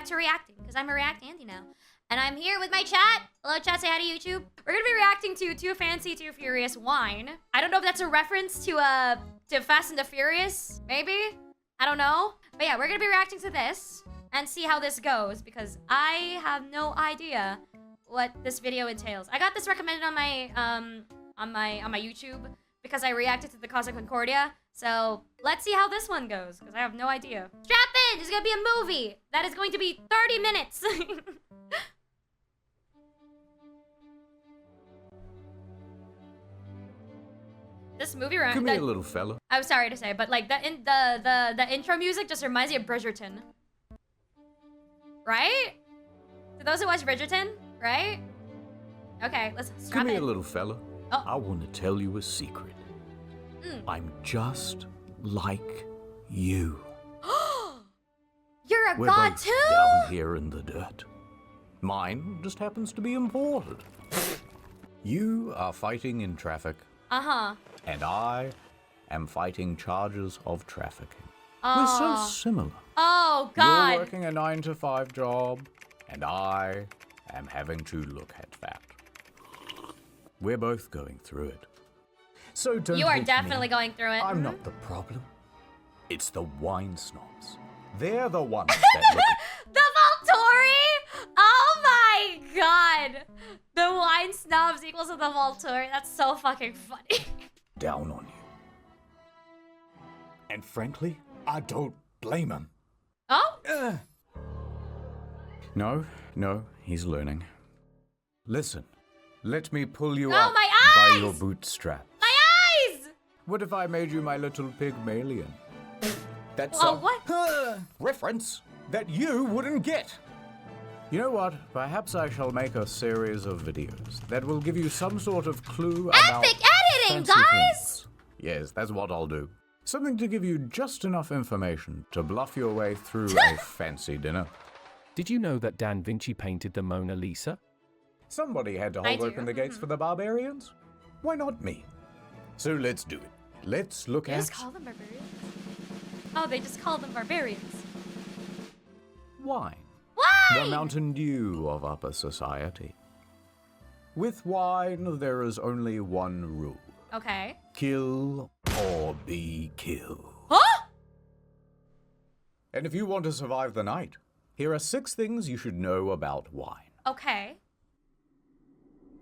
back to reacting, because I'm a React Andy now. And I'm here with my chat. Hello, chat. Say hi to YouTube. We're gonna be reacting to Too Fancy, Too Furious Wine. I don't know if that's a reference to Fast and the Furious, maybe? I don't know. But yeah, we're gonna be reacting to this and see how this goes, because I have no idea what this video entails. I got this recommended on my YouTube because I reacted to the Cosmic Concordia. So let's see how this one goes, because I have no idea. Strap in! There's gonna be a movie that is going to be 30 minutes. This movie Come here, little fella. I'm sorry to say, but like the intro music just reminds me of Bridgerton. Right? To those who watch Bridgerton, right? Okay, let's strap Come here, in. little fella. Oh. I want to tell you a secret. I'm just like you. You're a We're god both too? down here in the dirt. Mine just happens to be imported. You are fighting in traffic. Uh-huh. And I am fighting charges of trafficking. We're so similar. Oh god. You're working a 9-to-5 job, and I am having to look at that. We're both going through it. So don't You are hate definitely me. going through it. I'm not the problem. It's the wine snobs. They're the ones that look at The Volturi! Oh my god! The wine snobs equals to the Volturi. That's so fucking funny. down on you. And frankly, I don't blame him. Oh? No, he's learning. Listen, let me pull you Oh, up my by your eyes! bootstraps. My eyes! What if I made you my little pygmalion? That's Oh, a what? reference that you wouldn't get. You know what? Perhaps I shall make a series of videos that will give you some sort of clue about Epic editing, fancy guys! things. Yes, that's what I'll do. Something to give you just enough information to bluff your way through a fancy dinner. Did you know that Da Vinci painted the Mona Lisa? Somebody had to I hold do. open the gates for the barbarians. Why not me? So let's do it. Let's look They at just call them barbarians? Oh, they just call them barbarians. wine. Why? The Mountain Dew of upper society. With wine, there is only one rule. Okay. Kill or be killed. Huh? And if you want to survive the night, here are 6 things you should know about wine. Okay.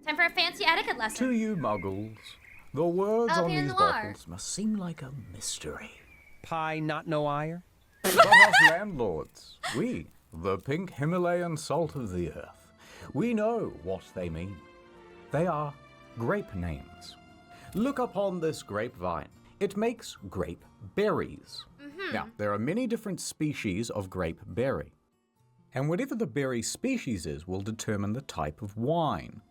Time for a fancy etiquette lesson. To you muggles, the words on Pinot these Noir. bottles must seem like a mystery. Pie not no ire? But us landlords, we, the pink Himalayan salt of the earth, we know what they mean. They are grape names. Look upon this grapevine. It makes grape berries. Now, there are many different species of grape berry. And whatever the berry species is will determine the type of wine.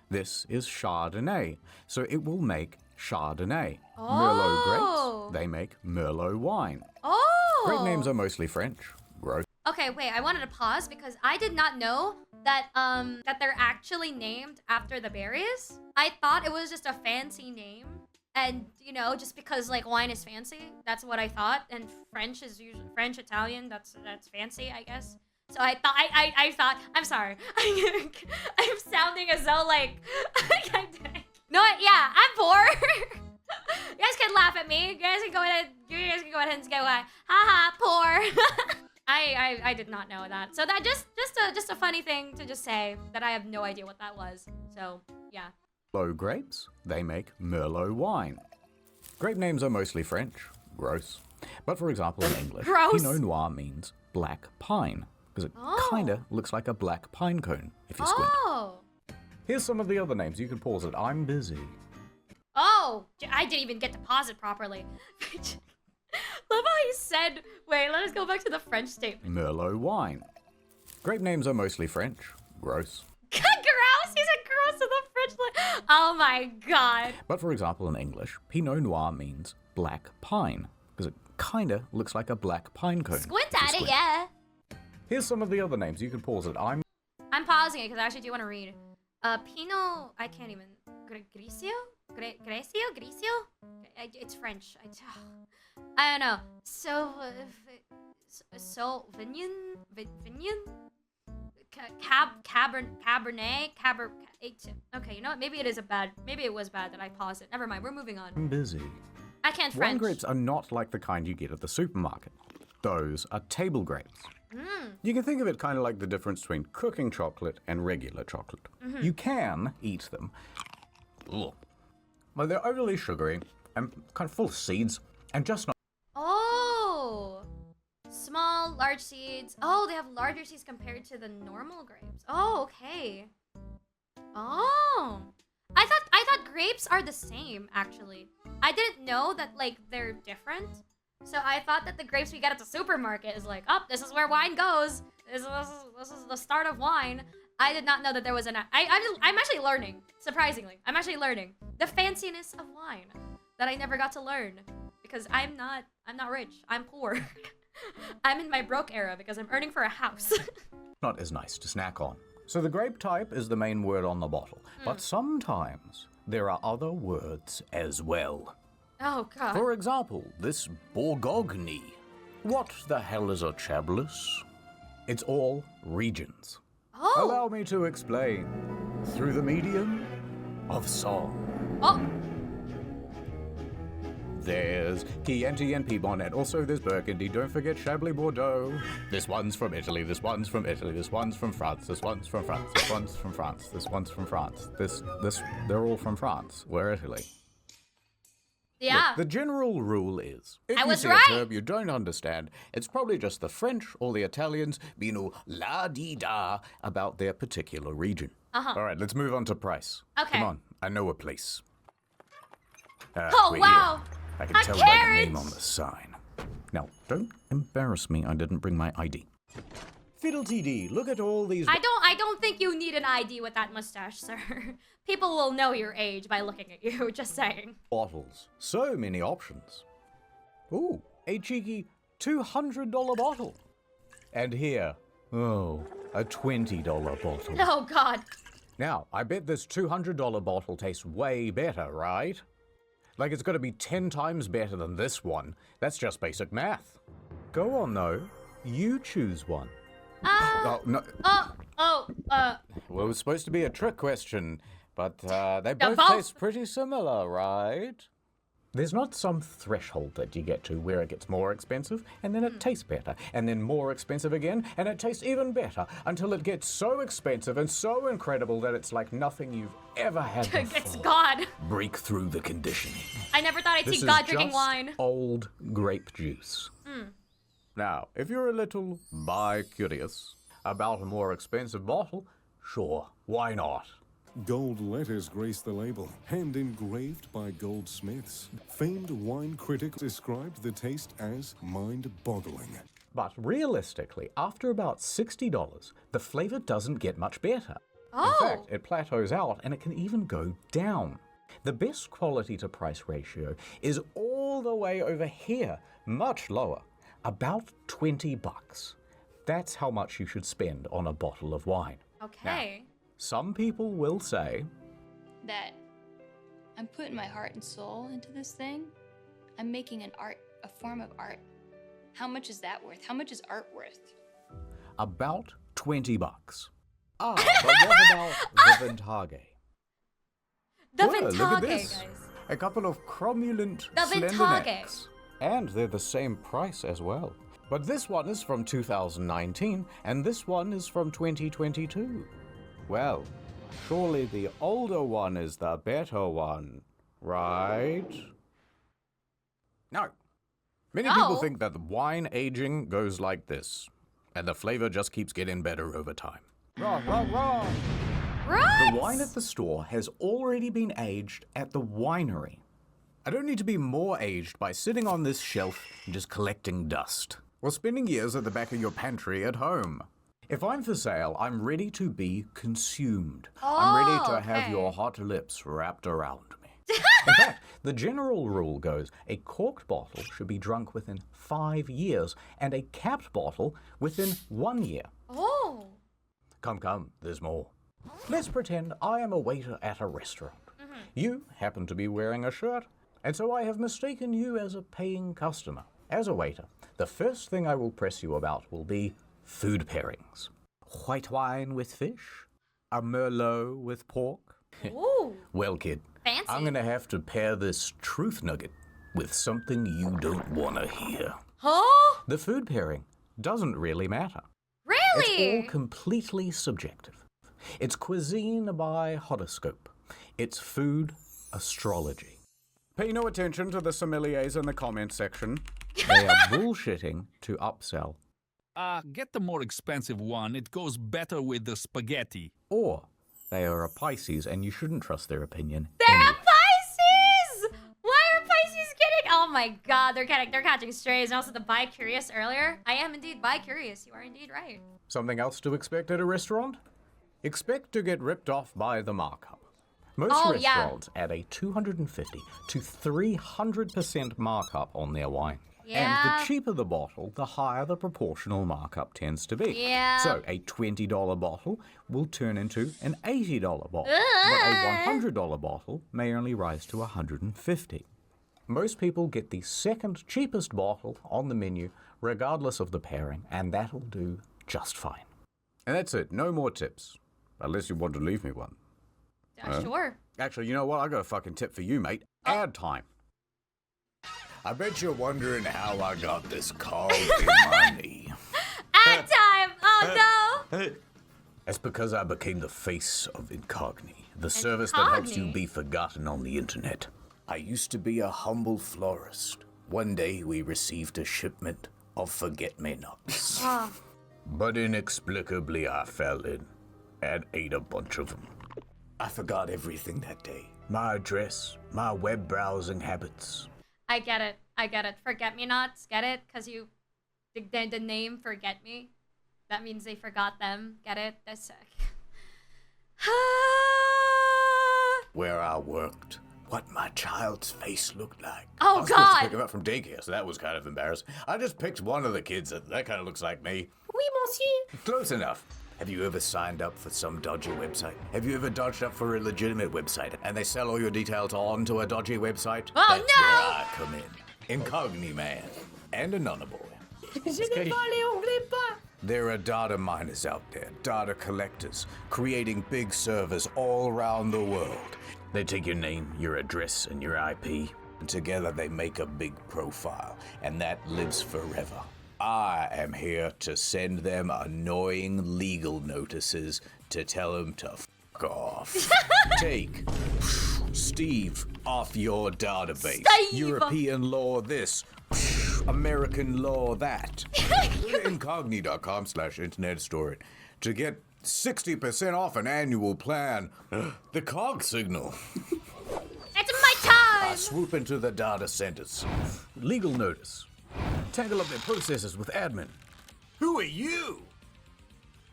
This is Chardonnay, so it will make Chardonnay. Merlot grapes, they make Merlot wine. Oh! Grape names are mostly French. Gross. Okay, wait, I wanted to pause because I did not know that that they're actually named after the berries. I thought it was just a fancy name. And, you know, just because like wine is fancy, that's what I thought. And French is usually French, Italian, that's fancy, I guess. So I thought I thought I'm sorry. I'm sounding as though like no, yeah, I'm poor. You guys can laugh at me. You guys can go ahead and go haha, poor. I did not know that. So that just a funny thing to just say that I have no idea what that was. So yeah. Merlot grapes, they make Merlot wine. Grape names are mostly French. Gross. But for example, in English, Gross. Pinot Noir means black pine, because it kinda looks like a black pine cone if you squint. Oh. Here's some of the other names. You can pause it. I'm busy. Oh, I didn't even get to pause it properly. Love how he said, wait, let us go back to the French statement. Merlot wine. Grape names are mostly French. Gross. Gross, he said gross in the French. Oh my god. But for example, in English, Pinot Noir means black pine, because it kinda looks like a black pine cone. Squint if you at it, squint. yeah. Here's some of the other names. You can pause it. I'm pausing it because I actually do want to read. Pinot, I can't even. Grigio? Grisio? It's French. I don't know. Cabernet. Okay, you know what? Maybe it is maybe it was bad that I paused it. Never mind. We're moving on. I'm busy. I can't Wine French. grapes are not like the kind you get at the supermarket. Those are table grapes. You can think of it kind of like the difference between cooking chocolate and regular chocolate. You can eat them. Ugh. But they're overly sugary and kind of full of seeds and just not. Oh, small, large seeds. Oh, they have larger seeds compared to the normal grapes. Oh, okay. Oh, I thought grapes are the same actually. I didn't know that like they're different. So I thought that the grapes we get at the supermarket is like, oh, this is where wine goes. This is the start of wine. I did not know that there was I'm actually learning. Surprisingly, I'm actually learning the fanciness of wine that I never got to learn because I'm not rich. I'm poor. I'm in my broke era because I'm earning for a house. Not as nice to snack on. So the grape type is the main word on the bottle, but sometimes there are other words as well. Oh god. For example, this Bourgogne. What the hell is a Chablis? It's all regions. Oh. Allow me to explain. Through the medium of song. Oh. There's Chianti and Piedmont, also there's Burgundy. Don't forget Chablis Bordeaux. This one's from Italy, this one's from Italy, this one's from France, this one's from France, this one's from France, this one's from France. They're all from France. We're Italy. Yeah. Look, the general rule is, if I you was see right. a term you don't understand, it's probably just the French or the Italians being all la-dee-da about their particular region. All right, let's move on to price. Okay. Come on, I know a place. Oh, we're wow. here. I can A tell by the carrot. name on the sign. Now, don't embarrass me, I didn't bring my ID. Fiddle-tee-dee, look at all these... I don't think you need an ID with that mustache, sir. People will know your age by looking at you, just saying. bottles. So many options. Ooh, a cheeky $200 bottle. And here, oh, a $20 bottle. Oh god. Now, I bet this $200 bottle tastes way better, right? Like it's got to be 10 times better than this one. That's just basic math. Go on, though. You choose one. Oh, no. Well, it was supposed to be a trick question, but they both taste pretty similar, right? There's not some threshold that you get to where it gets more expensive, and then it tastes better, and then more expensive again, and it tastes even better, until it gets so expensive and so incredible that it's like nothing you've ever had before. It's God. Break through the conditioning. I never thought I'd This see God is drinking just wine. old grape juice. Now, if you're a little bi-curious about a more expensive bottle, sure, why not? Gold letters grace the label, hand engraved by goldsmiths. Famed wine critics described the taste as mind-boggling. But realistically, after about $60, the flavor doesn't get much better. Oh. In fact, it plateaus out and it can even go down. The best quality to price ratio is all the way over here, much lower, about $20. That's how much you should spend on a bottle of wine. Okay. Some people will say that I'm putting my heart and soul into this thing. I'm making an art, a form of art. How much is that worth? How much is art worth? about $20. Ah, but what about the Vintage? The Well, look at Vintage, this. guys. A couple of cromulent The slender Vintage. necks. And they're the same price as well. But this one is from 2019, and this one is from 2022. Well, surely the older one is the better one, right? No. Many people No. think that the wine aging goes like this, and the flavor just keeps getting better over time. Wrong, wrong, wrong. Right? The wine at the store has already been aged at the winery. I don't need to be more aged by sitting on this shelf and just collecting dust, or spending years at the back of your pantry at home. If I'm for sale, I'm ready to be consumed. I'm ready to have okay. your hot lips wrapped around me. In fact, the general rule goes a corked bottle should be drunk within 5 years, and a capped bottle within 1 year. Oh. Come, there's more. Let's pretend I am a waiter at a restaurant. You happen to be wearing a shirt, and so I have mistaken you as a paying customer. As a waiter, the first thing I will press you about will be food pairings. White wine with fish? A Merlot with pork? Ooh, Well, kid, fancy. I'm gonna have to pair this truth nugget with something you don't wanna hear. Huh? The food pairing doesn't really matter. It's Really? all completely subjective. It's cuisine by horoscope. It's food astrology. Pay no attention to the sommeliers in the comment section. They are bullshitting to upsell. Get the more expensive one. It goes better with the spaghetti. Or they are a Pisces and you shouldn't trust their opinion. They're a anyway. Pisces! Why are Pisces getting? Oh my god, they're catching strays. And also the bi-curious earlier. I am indeed bi-curious. You are indeed right. Something else to expect at a restaurant? Expect to get ripped off by the markup. Most Oh, yeah. restaurants add a 250 to 300% markup on their wine. And Yeah. the cheaper the bottle, the higher the proportional markup tends to be. Yeah. So a $20 bottle will turn into an $80 bottle. But a $100 bottle may only rise to $150. Most people get the second cheapest bottle on the menu, regardless of the pairing, and that'll do just fine. And that's it. No more tips. Unless you want to leave me one. Sure. Actually, you know what? I got a fucking tip for you, mate. Ad time. I bet you're wondering how I got this cog in my knee. Ad time! Oh no! That's because I became the face of Incogni, the service that helps you Incogni? be forgotten on the internet. I used to be a humble florist. One day we received a shipment of forget-me-nots. Oh. But inexplicably I fell in and ate a bunch of them. I forgot everything that day. My address, my web browsing habits. I get it. I get it. Forget me nots. Get it? Because you. The name Forget Me. That means they forgot them. Get it? That's sick. Where I worked, what my child's face looked like. Oh, I was supposed to God. pick him up from daycare, so that was kind of embarrassing. I just picked one of the kids that kind of looks like me. Oui, monsieur. Close enough. Have you ever signed up for some dodgy website? Have you ever dodged up for a legitimate website and they sell all your details onto a dodgy website? Oh, That's no! where I come in. Incogni man and Anonyboy. There are data miners out there, data collectors, creating big servers all around the world. They take your name, your address, and your IP, and together they make a big profile, and that lives forever. I am here to send them annoying legal notices to tell them to fuck off. Take Steve off your database. Steve. European law this. American law that. Incogni.com/internet store to get 60% off an annual plan. The cog signal. It's my time! I swoop into the data centers. Legal notice. Tangle up their processes with admin. Who are you?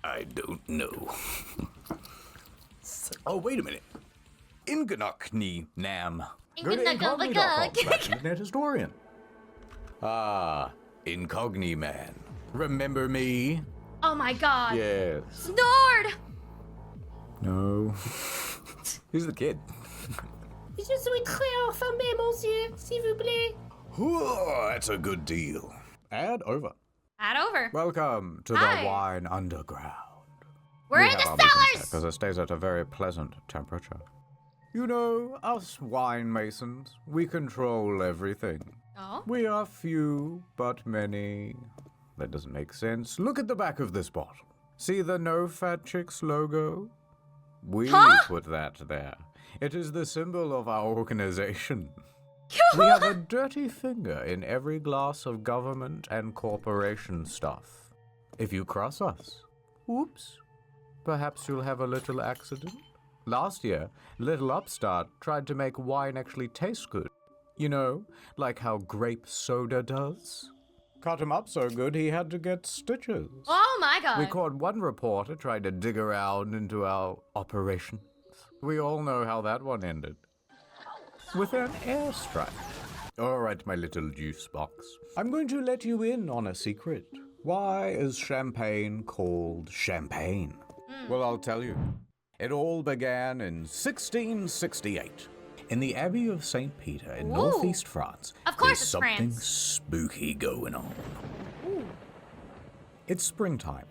I don't know. Oh, wait a minute. Inganokni Nam. Go to incogni.com/internet historian. Ah, Incogni man. Remember me? Oh my god. Yes. Snord! No. Who's the kid? Je suis très affamé, monsieur, s'il vous plaît. Whoa, that's a good deal. Ad over. Add over. Welcome to Hi. the wine underground. We're in the cellars! Because it stays at a very pleasant temperature. You know, us wine masons, we control everything. Oh? We are few, but many. That doesn't make sense. Look at the back of this bottle. See the No Fat Chicks logo? We put that there. It is the symbol of our organization. We have a dirty finger in every glass of government and corporation stuff. If you cross us, oops, perhaps you'll have a little accident. Last year, Little Upstart tried to make wine actually taste good. You know, like how grape soda does. Cut him up so good he had to get stitches. Oh my god. We caught one reporter trying to dig around into our operations. We all know how that one ended. With an airstrike. All right, my little juice box. I'm going to let you in on a secret. Why is champagne called champagne? Well, I'll tell you. It all began in 1668. In the Abbey of St. Peter in Ooh. northeast France, Of course there's it's something France. spooky going on. Ooh. It's springtime,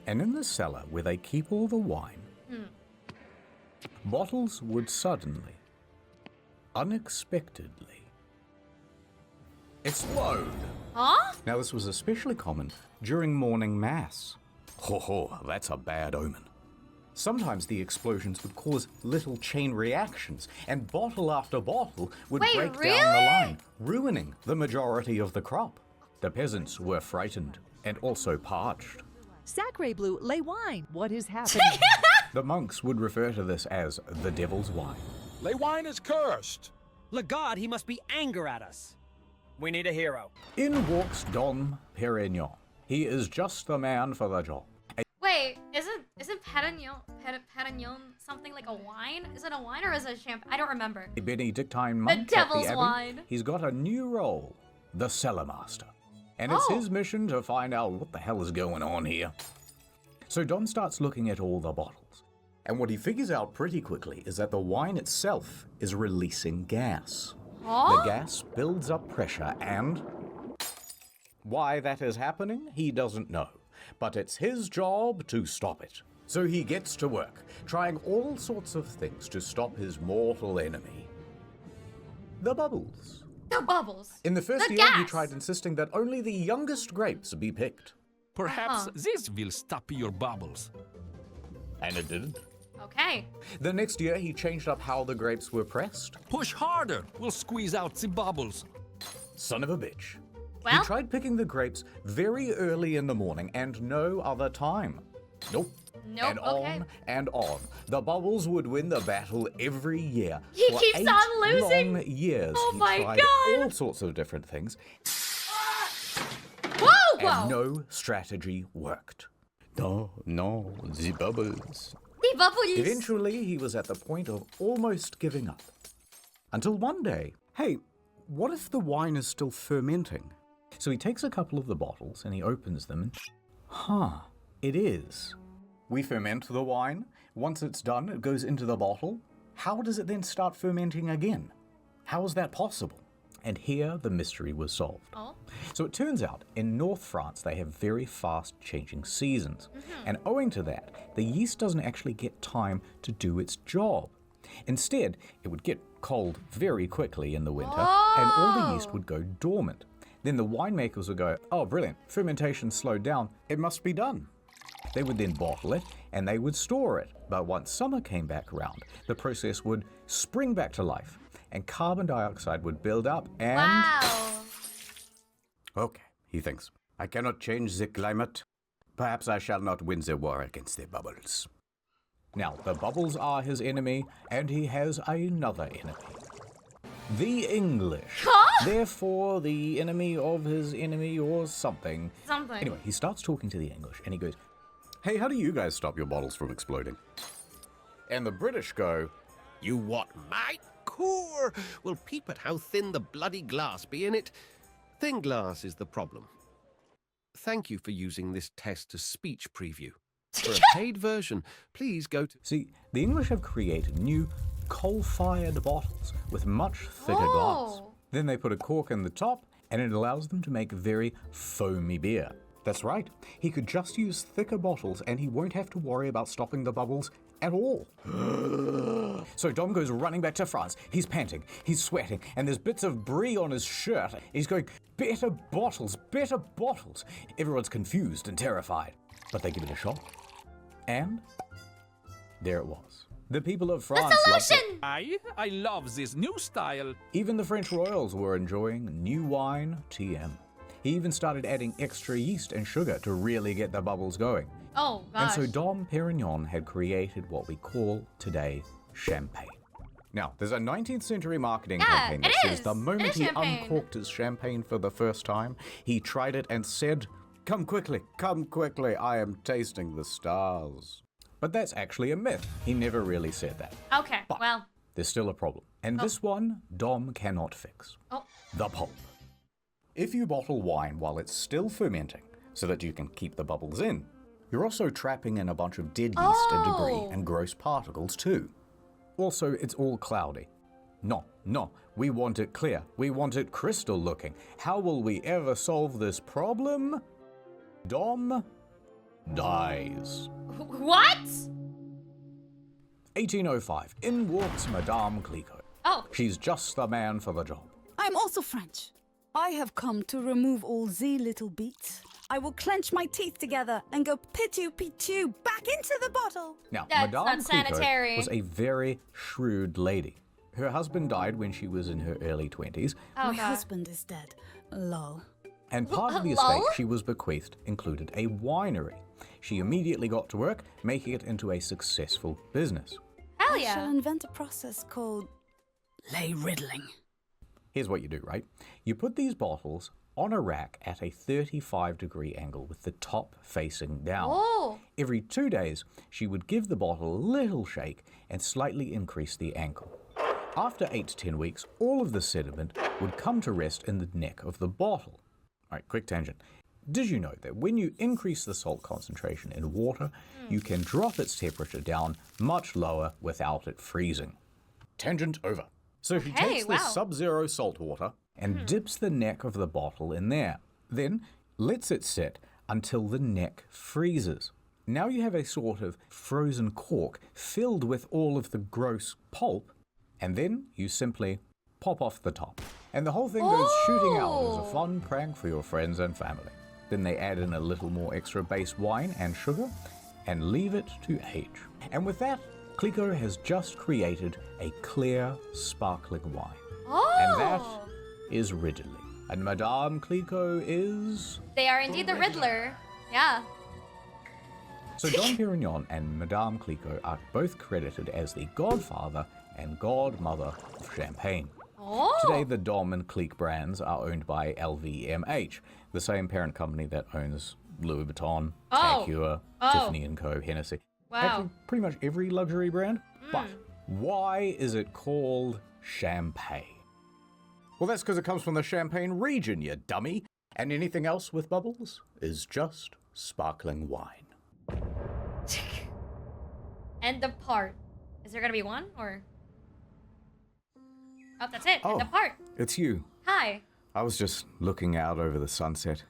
and in the cellar where they keep all the wine, bottles would suddenly, unexpectedly, explode. Huh? Now, this was especially common during morning mass. Ho ho, that's a bad omen. Sometimes the explosions would cause little chain reactions, and bottle after bottle would Wait, break down the really? line, ruining the majority of the crop. The peasants were frightened and also parched. Sacre Bleu, lay wine. What is happening? The monks would refer to this as the devil's wine. Lay wine is cursed. Le God, he must be anger at us. We need a hero. In walks Dom Perignon. He is just the man for the job. Wait, isn't Perignon something like a wine? Is it a wine or is it a champagne? I don't remember. A Benedictine monk at devil's the abbey. wine. He's got a new role, the cellar master. And it's Oh. his mission to find out what the hell is going on here. So Dom starts looking at all the bottles. And what he figures out pretty quickly is that the wine itself is releasing gas. Huh? The gas builds up pressure and... why that is happening, he doesn't know. But it's his job to stop it. So he gets to work, trying all sorts of things to stop his mortal enemy. The bubbles. The bubbles. In the first The year, he gas. tried insisting that only the youngest grapes be picked. Perhaps this will stop your bubbles. And it didn't. Okay. The next year, he changed up how the grapes were pressed. Push harder, we'll squeeze out the bubbles. Son of a bitch. Well- He tried picking the grapes very early in the morning and no other time. Nope. Nope, And okay. on and on. The bubbles would win the battle every year. He For keeps 8 on losing? long years, Oh he my tried God. all sorts of different things, Whoa, whoa. and no strategy worked. No, the bubbles. The bubbles. Eventually, he was at the point of almost giving up. Until one day, hey, what if the wine is still fermenting? So he takes a couple of the bottles and he opens them and, it is. We ferment the wine. Once it's done, it goes into the bottle. How does it then start fermenting again? How is that possible? And here the mystery was solved. Oh. So it turns out in North France they have very fast changing seasons. And owing to that, the yeast doesn't actually get time to do its job. Instead, it would get cold very quickly in the winter and all the yeast would go dormant. Then the winemakers would go, oh brilliant, fermentation slowed down, it must be done. They would then bottle it and they would store it. But once summer came back around, the process would spring back to life and carbon dioxide would build up and... Wow. Okay, he thinks, I cannot change the climate. Perhaps I shall not win the war against the bubbles. Now, the bubbles are his enemy, and he has another enemy. The English. Huh? Therefore, the enemy of his enemy or something. Something. Anyway, he starts talking to the English, and he goes, hey, how do you guys stop your bottles from exploding? And the British go, You what, mate? Core! Well, peep at how thin the bloody glass be in it. Thin glass is the problem. Thank you for using this text-to-speech preview. For a paid version, please go to... See, the English have created new coal-fired bottles with much thicker glass. Oh. Then they put a cork in the top, and it allows them to make very foamy beer. That's right, he could just use thicker bottles and he won't have to worry about stopping the bubbles at all. So Dom goes running back to France. He's panting, he's sweating, and there's bits of brie on his shirt. He's going, better bottles, better bottles. Everyone's confused and terrified, but they give it a shot. And there it was. The people of France loved it. I love this new style. Even the French royals were enjoying new wine, TM. He even started adding extra yeast and sugar to really get the bubbles going. Oh, And gosh. so Dom Perignon had created what we call today champagne. Now, there's a 19th century marketing campaign that it says is. the It moment is he champagne. uncorked his champagne for the first time, he tried it and said, come quickly, I am tasting the stars. But that's actually a myth. He never really said that. Okay, But well. there's still a problem. And this one, Dom cannot fix. Oh. The pulp. If you bottle wine while it's still fermenting, so that you can keep the bubbles in, you're also trapping in a bunch of dead yeast and debris and gross particles too. Also, it's all cloudy. No. We want it clear. We want it crystal looking. How will we ever solve this problem? Dom dies. What? 1805. In walks Madame Clicquot. Oh. She's just the man for the job. I'm also French. I have come to remove all the little beats. I will clench my teeth together and go pitu back into the bottle. Now, That's Madame not Clicquot sanitary. was a very shrewd lady. Her husband died when she was in her early 20s. Oh, My God. husband is dead. Lol. And part of the estate she was bequeathed included a winery. She immediately got to work, making it into a successful business. Hell I shall yeah. invent a process called lay riddling. Here's what you do, right? You put these bottles on a rack at a 35-degree angle with the top facing down. Oh. Every 2 days, she would give the bottle a little shake and slightly increase the angle. After 8 to 10 weeks, all of the sediment would come to rest in the neck of the bottle. All right, quick tangent. Did you know that when you increase the salt concentration in water, you can drop its temperature down much lower without it freezing? Tangent over. So she takes the sub-zero salt water and dips the neck of the bottle in there. Then lets it sit until the neck freezes. Now you have a sort of frozen cork filled with all of the gross pulp, and then you simply pop off the top. And the whole thing goes shooting out as a fun prank for your friends and family. Then they add in a little more extra base wine and sugar and leave it to age. And with that, Clicquot has just created a clear, sparkling wine. And that is Ridley. And Madame Clicquot is... They are indeed the Riddler. Yeah. So Dom Pérignon and Madame Clicquot are both credited as the godfather and godmother of champagne. Oh. Today, the Dom and Clique brands are owned by LVMH, the same parent company that owns Louis Vuitton, TAG Heuer, Tiffany & Co., Hennessy. Wow. Actually, pretty much every luxury brand. But why is it called champagne? Well, that's because it comes from the Champagne region, you dummy. And anything else with bubbles is just sparkling wine. End of part. Is there gonna be one or? Oh, that's it. End of part. It's you. Hi. I was just looking out over the sunset.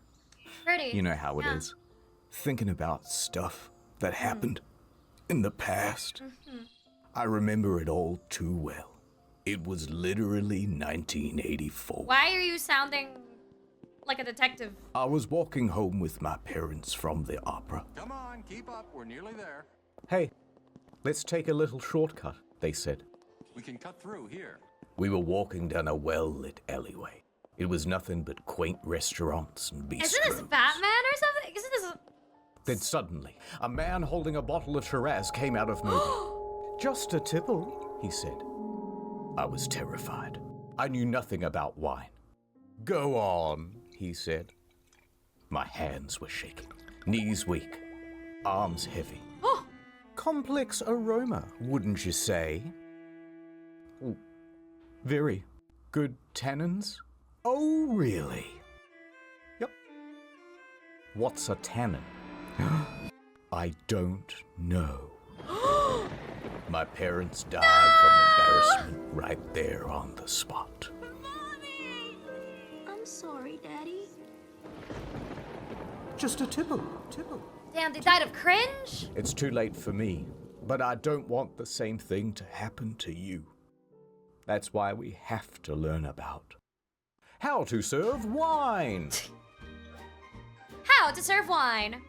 Pretty. You know how it is. Thinking about stuff that happened in the past. I remember it all too well. It was literally 1984. Why are you sounding like a detective? I was walking home with my parents from the opera. Come on, keep up. We're nearly there. Hey, let's take a little shortcut, they said. We can cut through here. We were walking down a well-lit alleyway. It was nothing but quaint restaurants and bistros. Isn't this Batman or something? Isn't this... Then suddenly, a man holding a bottle of Shiraz came out of nowhere. Just a tipple, he said. I was terrified. I knew nothing about wine. Go on, he said. My hands were shaking, knees weak, arms heavy. Complex aroma, wouldn't you say? Very good tannins. Oh, really? Yep. What's a tannin? I don't know. My parents died from embarrassment right there on the spot. Mommy! I'm sorry, Daddy. Just a tipple. Damn, they died of cringe? It's too late for me, but I don't want the same thing to happen to you. That's why we have to learn about how to serve wine. How to serve wine.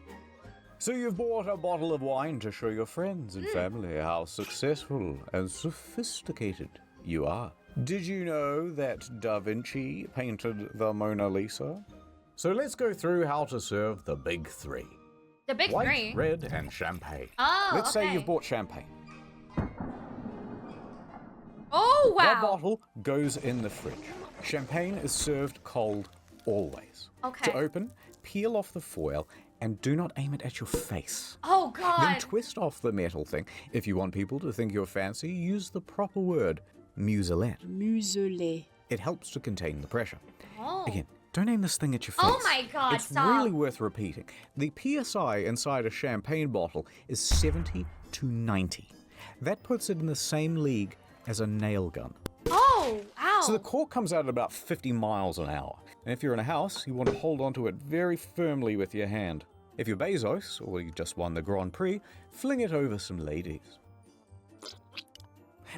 So you've bought a bottle of wine to show your friends and family how successful and sophisticated you are. Did you know that Da Vinci painted the Mona Lisa? So let's go through how to serve the big three. The big White, three? red, and champagne. Oh, Let's say okay. you've bought champagne. Oh, wow. That bottle goes in the fridge. Champagne is served cold always. Okay. To open, peel off the foil and do not aim it at your face. Oh, God. Then twist off the metal thing. If you want people to think you're fancy, use the proper word, muselet. Muselet. It helps to contain the pressure. Oh. Again, don't aim this thing at your face. Oh my God, it's stop. really worth repeating. The PSI inside a champagne bottle is 70 to 90. That puts it in the same league as a nail gun. Oh. So the cork comes out at about 50 miles an hour. And if you're in a house, you want to hold onto it very firmly with your hand. If you're Bezos, or you just won the Grand Prix, fling it over some ladies.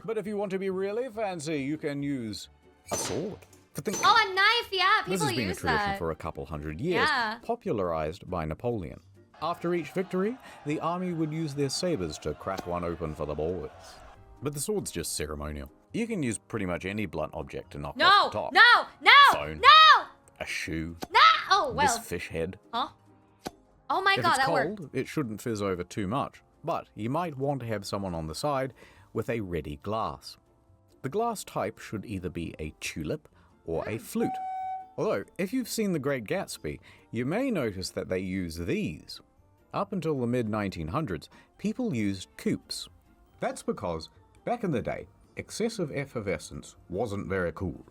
But if you want to be really fancy, you can use a sword. Oh, a knife, yeah, people This has been a use tradition that. for a couple hundred years, popularized by Napoleon. After each victory, the army would use their sabers to crack one open for the boys. But the sword's just ceremonial. You can use pretty much any blunt object to knock off the top. No! A shoe. Oh, well. This fish head. Huh? Oh my If god, it's that cold, worked. it shouldn't fizz over too much, but you might want to have someone on the side with a ready glass. The glass type should either be a tulip or a flute. Although, if you've seen The Great Gatsby, you may notice that they use these. Up until the mid-1900s, people used coupes. That's because, back in the day, excessive effervescence wasn't very cool.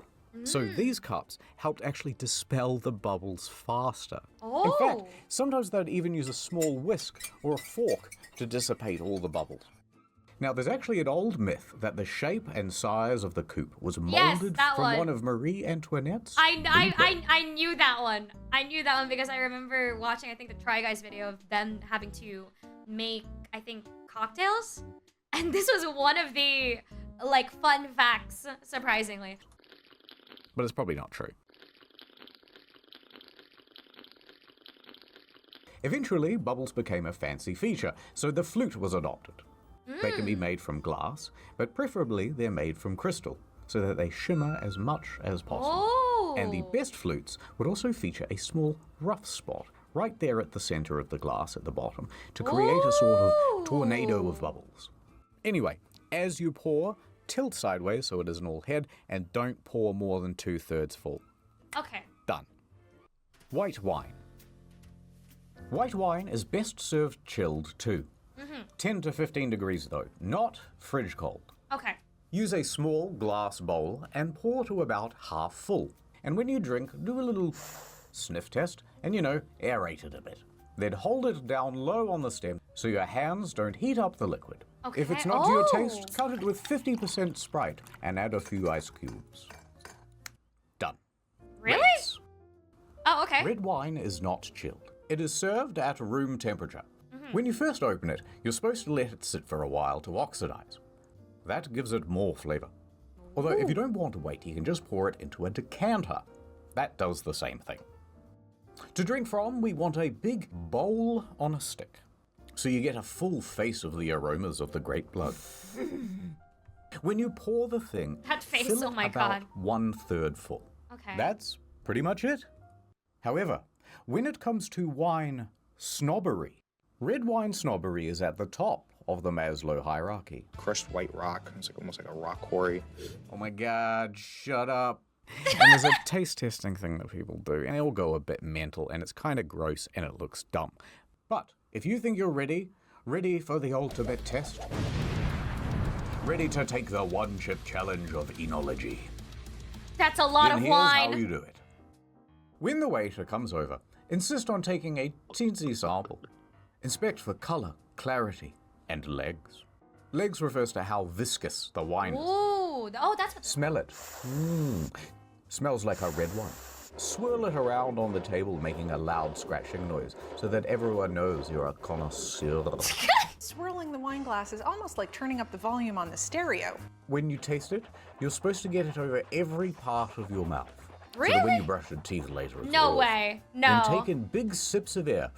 So these cups helped actually dispel the bubbles faster. In fact, sometimes they'd even use a small whisk or a fork to dissipate all the bubbles. Now, there's actually an old myth that the shape and size of the coupe was molded from one of Marie Antoinette's. I knew that one. I knew that one because I remember watching, I think, the Try Guys video of them having to make, I think, cocktails. And this was one of the, like, fun facts, surprisingly. But it's probably not true. Eventually, bubbles became a fancy feature, so the flute was adopted. They can be made from glass, but preferably they're made from crystal, so that they shimmer as much as possible. And the best flutes would also feature a small rough spot right there at the center of the glass at the bottom to create a sort of tornado of bubbles. Anyway, as you pour, tilt sideways so it isn't all head, and don't pour more than 2/3 full. Okay. Done. White wine. White wine is best served chilled too. 10 to 15 degrees though, not fridge cold. Okay. Use a small glass bowl and pour to about half full. And when you drink, do a little sniff test and, aerate it a bit. Then hold it down low on the stem so your hands don't heat up the liquid. Okay. If it's not to your taste, cut it with 50% Sprite and add a few ice cubes. Done. Really? Reds. Oh, okay. Red wine is not chilled. It is served at room temperature. When you first open it, you're supposed to let it sit for a while to oxidize. That gives it more flavor. Although if you don't want to wait, you can just pour it into a decanter. That does the same thing. To drink from, we want a big bowl on a stick, so you get a full face of the aromas of the grape blood. When you pour the thing, That face, fill oh it my about god. 1/3 full. Okay. That's pretty much it. However, when it comes to wine snobbery, red wine snobbery is at the top of the Maslow hierarchy. Crushed white rock. It's like almost like a rock quarry. Oh my god, shut up. And there's a taste testing thing that people do, and they'll go a bit mental, and it's kind of gross, and it looks dumb. But if you think you're ready for the ultimate test, ready to take the one-chip challenge of enology, That's a lot then of here's wine. how you do it. When the waiter comes over, insist on taking a teensy sample. Inspect for color, clarity, and legs. Legs refers to how viscous the wine is. Ooh. Oh, that's what. Smell it. Smells like a red wine. Swirl it around on the table, making a loud scratching noise, so that everyone knows you're a connoisseur. Swirling the wine glass is almost like turning up the volume on the stereo. When you taste it, you're supposed to get it over every part of your mouth. So that when Really? you brush your teeth later, it's No off. way. Then No. take in big sips of air.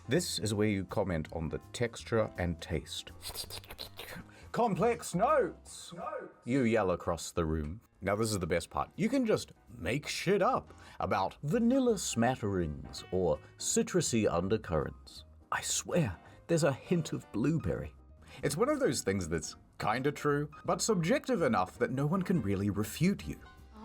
This is where you comment on the texture and taste. Complex notes! You yell across the room. Now this is the best part. You can just make shit up about vanilla smatterings or citrusy undercurrents. I swear, there's a hint of blueberry. It's one of those things that's kinda true, but subjective enough that no one can really refute you.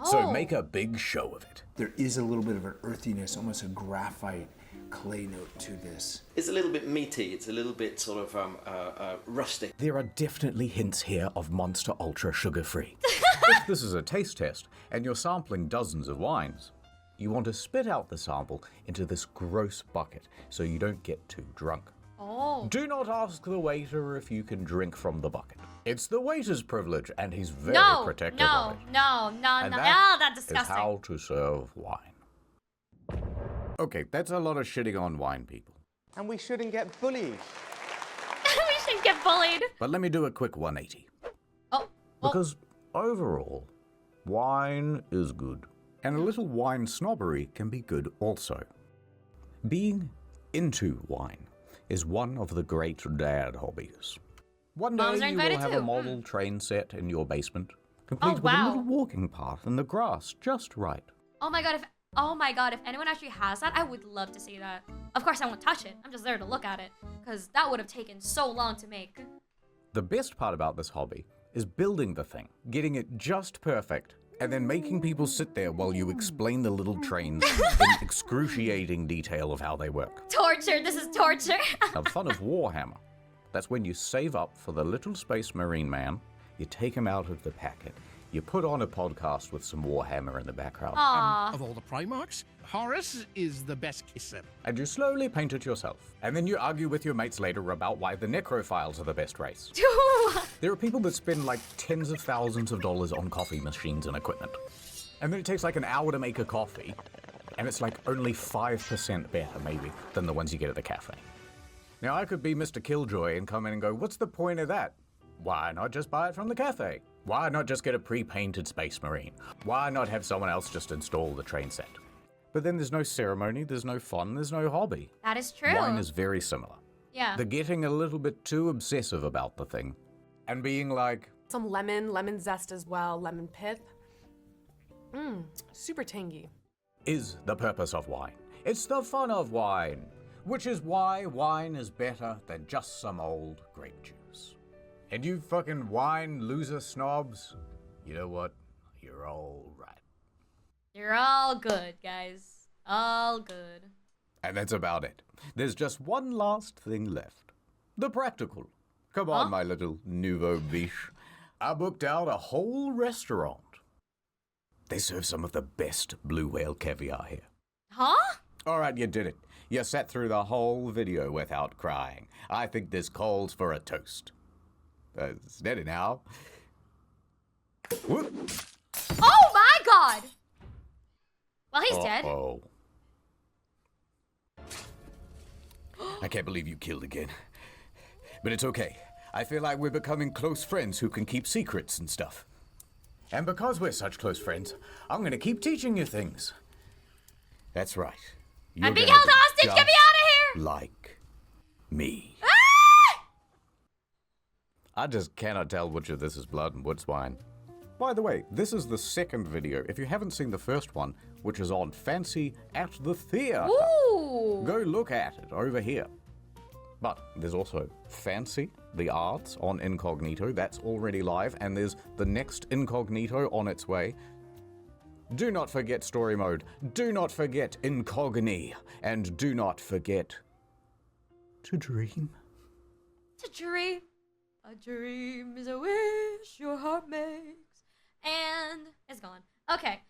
So make a big show of it. There is a little bit of an earthiness, almost a graphite clay note to this. It's a little bit meaty. It's a little bit sort of rustic. There are definitely hints here of Monster Ultra sugar-free. If this is a taste test and you're sampling dozens of wines, you want to spit out the sample into this gross bucket so you don't get too drunk. Oh. Do not ask the waiter if you can drink from the bucket. It's the waiter's privilege, and he's very No, protective no, of it. no, no, And no. that Oh, that's is disgusting. how to serve wine. Okay, that's a lot of shitting on wine people. And we shouldn't get bullied. We shouldn't get bullied. But let me do a quick 180. Oh. Because overall, wine is good. And a little wine snobbery can be good also. Being into wine is one of the great dad hobbies. One day Moms are you will invited have too. a model train set in your basement, complete with a wow. little walking path and the grass just right. Oh my god, if anyone actually has that, I would love to see that. Of course, I won't touch it. I'm just there to look at it. Because that would have taken so long to make. The best part about this hobby is building the thing, getting it just perfect, and then making people sit there while you explain the little trains in excruciating detail of how they work. Torture, this is torture. Now, the fun of Warhammer, that's when you save up for the little space marine man, you take him out of the packet, you put on a podcast with some Warhammer in the background. Aww. Of all the Primarchs, Horus is the best kisser. And you slowly paint it yourself. And then you argue with your mates later about why the Necrophiles are the best race. There are people that spend like tens of thousands of dollars on coffee machines and equipment. And then it takes like an hour to make a coffee, and it's like only 5% better, maybe, than the ones you get at the cafe. Now, I could be Mr. Killjoy and come in and go, what's the point of that? Why not just buy it from the cafe? Why not just get a pre-painted Space Marine? Why not have someone else just install the train set? But then there's no ceremony, there's no fun, there's no hobby. That is true. Wine is very similar. Yeah. They're getting a little bit too obsessive about the thing and being like, some lemon zest as well, lemon pith. Super tangy. is the purpose of wine. It's the fun of wine, which is why wine is better than just some old grape juice. And you fucking wine loser snobs, you know what? You're all right. You're all good, guys. All good. And that's about it. There's just one last thing left. The practical. Come on, my little nouveau biche. I booked out a whole restaurant. They serve some of the best blue whale caviar here. Huh? All right, you did it. You sat through the whole video without crying. I think this calls for a toast. Steady now. Whoop. Oh my god! Well, he's dead. Oh. I can't believe you killed again. But it's okay. I feel like we're becoming close friends who can keep secrets and stuff. And because we're such close friends, I'm gonna keep teaching you things. That's right. I'm being held hostage! Get me out of here! Like me. I just cannot tell which of this is blood and which wine. By the way, this is the second video. If you haven't seen the first one, which is on Fancy at the Theatre, Ooh. go look at it over here. But there's also Fancy, the Arts, on Incognito. That's already live. And there's the next Incognito on its way. Do not forget Story Mode. Do not forget Incogni. And do not forget to dream. To dream. A dream is a wish your heart makes. And it's gone. Okay.